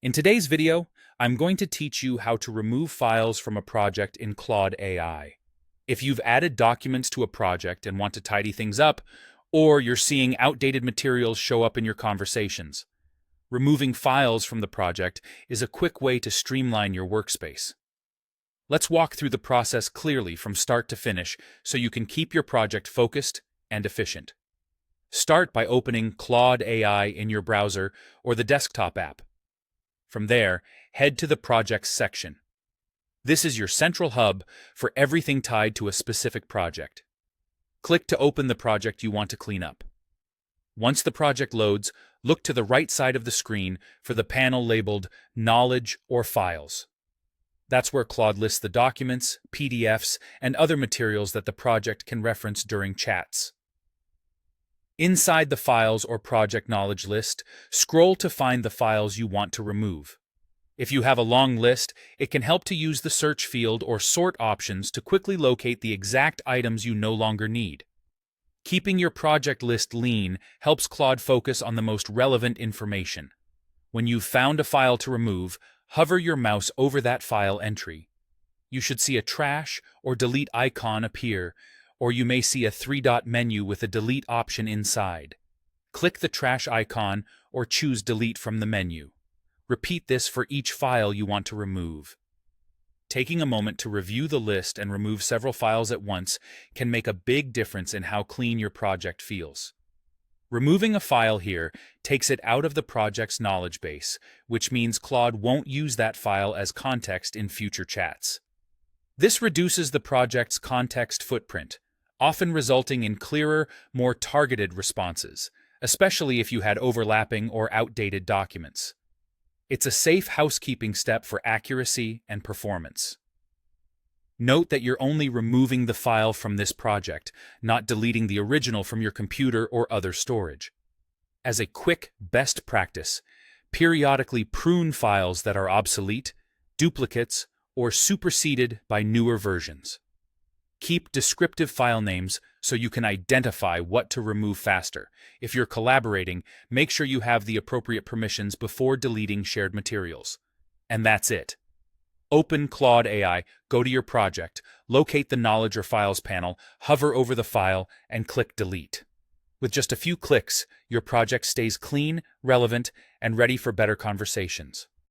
In today's video, I'm going to teach you how to remove files from a project in Claude AI. If you've added documents to a project and want to tidy things up, or you're seeing outdated materials show up in your conversations, removing files from the project is a quick way to streamline your workspace. Let's walk through the process clearly from start to finish so you can keep your project focused and efficient. Start by opening Claude AI in your browser or the desktop app. From there, head to the Projects section. This is your central hub for everything tied to a specific project. Click to open the project you want to clean up. Once the project loads, look to the right side of the screen for the panel labeled Knowledge or Files. That's where Claude lists the documents, PDFs, and other materials that the project can reference during chats. Inside the Files or Project Knowledge list, scroll to find the files you want to remove. If you have a long list, it can help to use the search field or sort options to quickly locate the exact items you no longer need. Keeping your project list lean helps Claude focus on the most relevant information. When you've found a file to remove, hover your mouse over that file entry. You should see a trash or delete icon appear, or you may see a three-dot menu with a delete option inside. Click the trash icon or choose delete from the menu. Repeat this for each file you want to remove. Taking a moment to review the list and remove several files at once can make a big difference in how clean your project feels. Removing a file here takes it out of the project's knowledge base, which means Claude won't use that file as context in future chats. This reduces the project's context footprint, often resulting in clearer, more targeted responses, especially if you had overlapping or outdated documents. It's a safe housekeeping step for accuracy and performance. Note that you're only removing the file from this project, not deleting the original from your computer or other storage. As a quick best practice, periodically prune files that are obsolete, duplicates, or superseded by newer versions. Keep descriptive file names so you can identify what to remove faster. If you're collaborating, make sure you have the appropriate permissions before deleting shared materials. And that's it. Open Claude AI, go to your project, locate the Knowledge or Files panel, hover over the file, and click Delete. With just a few clicks, your project stays clean, relevant, and ready for better conversations.